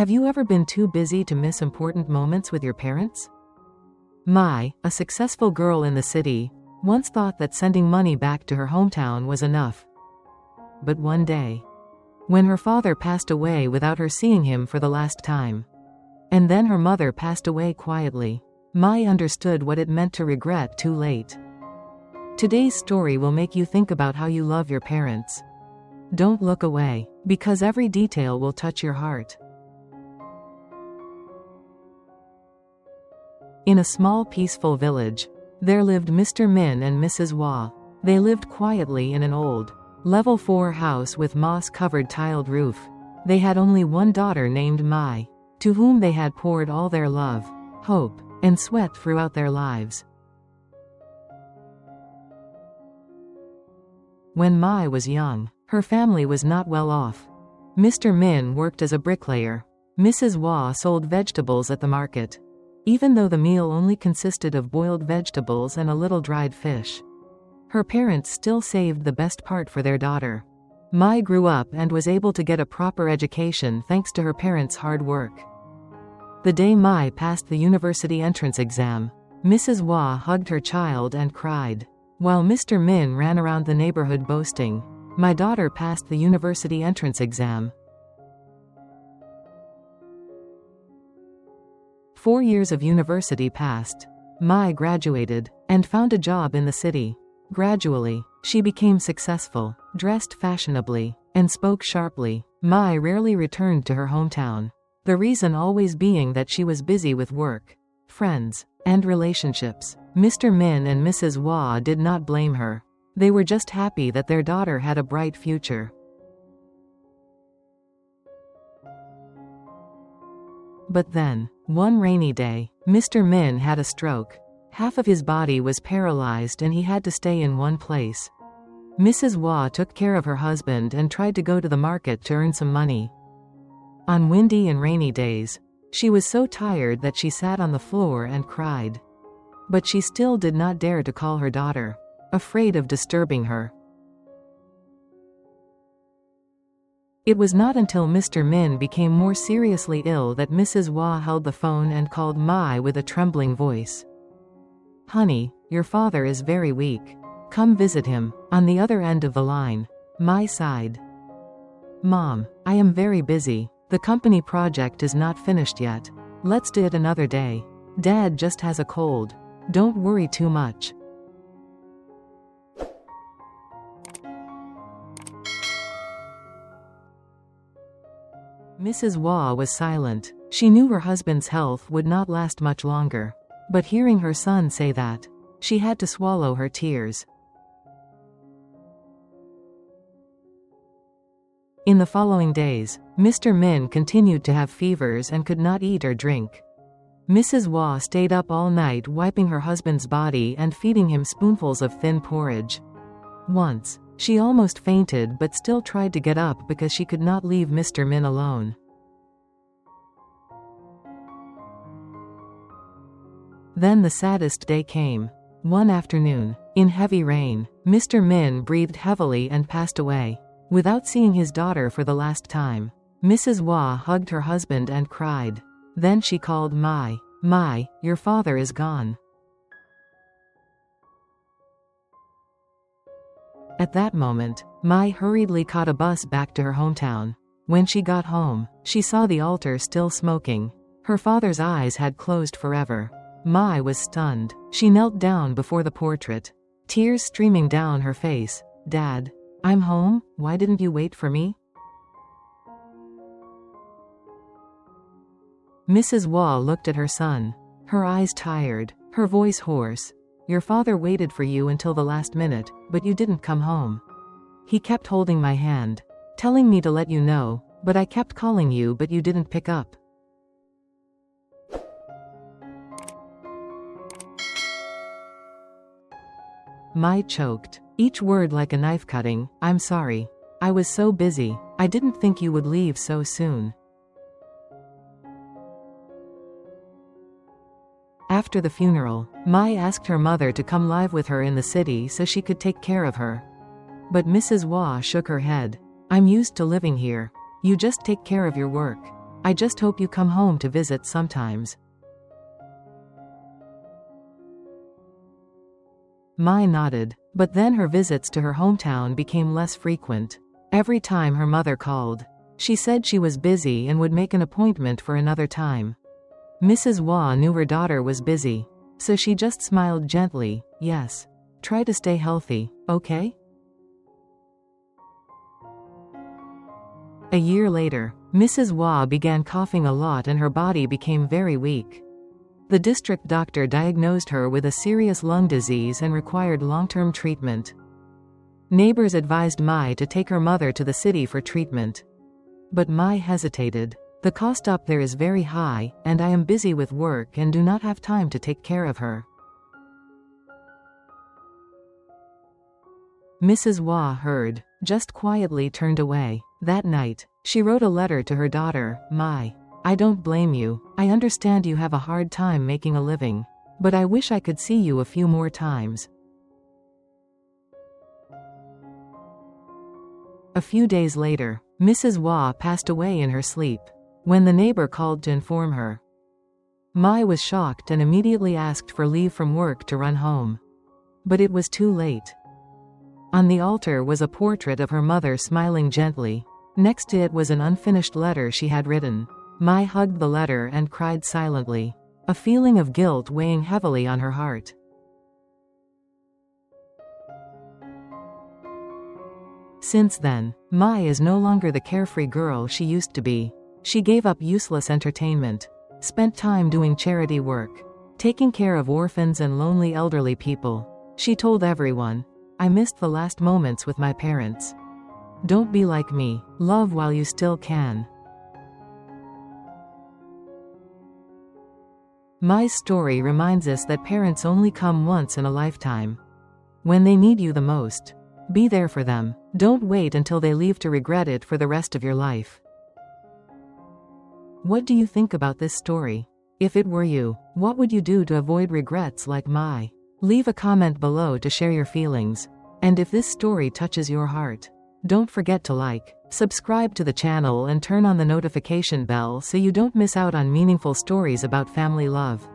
Have you ever been too busy to miss important moments with your parents? Mai, a successful girl in the city, once thought that sending money back to her hometown was enough. But one day, when her father passed away without her seeing him for the last time, and then her mother passed away quietly, Mai understood what it meant to regret too late. Today's story will make you think about how you love your parents. Don't look away, because every detail will touch your heart. In a small peaceful village, there lived Mr. Min and Mrs. Wah. They lived quietly in an old, level 4 house with moss-covered tiled roof. They had only one daughter named Mai, to whom they had poured all their love, hope, and sweat throughout their lives. When Mai was young, her family was not well off. Mr. Min worked as a bricklayer. Mrs. Wah sold vegetables at the market. Even though the meal only consisted of boiled vegetables and a little dried fish, her parents still saved the best part for their daughter. Mai grew up and was able to get a proper education thanks to her parents' hard work. The day Mai passed the university entrance exam, Mrs. Wah hugged her child and cried, while Mr. Min ran around the neighborhood boasting, "My daughter passed the university entrance exam." 4 years of university passed. Mai graduated, and found a job in the city. Gradually, she became successful, dressed fashionably, and spoke sharply. Mai rarely returned to her hometown. The reason always being that she was busy with work, friends, and relationships. Mr. Min and Mrs. Wah did not blame her. They were just happy that their daughter had a bright future. But then, one rainy day, Mr. Min had a stroke. Half of his body was paralyzed and he had to stay in one place. Mrs. Wah took care of her husband and tried to go to the market to earn some money. On windy and rainy days, she was so tired that she sat on the floor and cried. But she still did not dare to call her daughter, afraid of disturbing her. It was not until Mr. Min became more seriously ill that Mrs. Wah held the phone and called Mai with a trembling voice. "Honey, your father is very weak. Come visit him." On the other end of the line, Mai sighed. "Mom, I am very busy. The company project is not finished yet. Let's do it another day. Dad just has a cold. Don't worry too much." Mrs. Wah was silent. She knew her husband's health would not last much longer. But hearing her son say that, she had to swallow her tears. In the following days, Mr. Min continued to have fevers and could not eat or drink. Mrs. Wah stayed up all night wiping her husband's body and feeding him spoonfuls of thin porridge. Once, she almost fainted but still tried to get up because she could not leave Mr. Min alone. Then the saddest day came. One afternoon, in heavy rain, Mr. Min breathed heavily and passed away, without seeing his daughter for the last time. Mrs. Wah hugged her husband and cried. Then she called Mai. "Mai, your father is gone." At that moment, Mai hurriedly caught a bus back to her hometown. When she got home, she saw the altar still smoking. Her father's eyes had closed forever. Mai was stunned. She knelt down before the portrait, tears streaming down her face. "Dad, I'm home. Why didn't you wait for me?" Mrs. Wah looked at her son, her eyes tired, her voice hoarse. "Your father waited for you until the last minute, but you didn't come home. He kept holding my hand, telling me to let you know, but I kept calling you but you didn't pick up." Mai choked, each word like a knife cutting. "I'm sorry. I was so busy. I didn't think you would leave so soon." After the funeral, Mai asked her mother to come live with her in the city so she could take care of her. But Mrs. Wah shook her head. "I'm used to living here. You just take care of your work." I just hope you come home to visit sometimes. Mai nodded, but then her visits to her hometown became less frequent. Every time her mother called, she said she was busy and would make an appointment for another time. Mrs. Wah knew her daughter was busy, so she just smiled gently. Yes. Try to stay healthy, okay? A year later, Mrs. Wah began coughing a lot and her body became very weak. The district doctor diagnosed her with a serious lung disease and required long-term treatment. Neighbors advised Mai to take her mother to the city for treatment. But Mai hesitated. The cost up there is very high, and I am busy with work and do not have time to take care of her. Mrs. Wah heard, just quietly turned away. That night, she wrote a letter to her daughter, Mai. I don't blame you. I understand you have a hard time making a living. But I wish I could see you a few more times. A few days later, Mrs. Wah passed away in her sleep. When the neighbor called to inform her, Mai was shocked and immediately asked for leave from work to run home. But it was too late. On the altar was a portrait of her mother smiling gently. Next to it was an unfinished letter she had written. Mai hugged the letter and cried silently, a feeling of guilt weighing heavily on her heart. Since then, Mai is no longer the carefree girl she used to be. She gave up useless entertainment, spent time doing charity work, taking care of orphans and lonely elderly people. She told everyone, I missed the last moments with my parents. Don't be like me, love while you still can. Mai's story reminds us that parents only come once in a lifetime. When they need you the most, be there for them. Don't wait until they leave to regret it for the rest of your life. What do you think about this story? If it were you, what would you do to avoid regrets like Mai? Leave a comment below to share your feelings. And if this story touches your heart, don't forget to like, subscribe to the channel and turn on the notification bell so you don't miss out on meaningful stories about family love.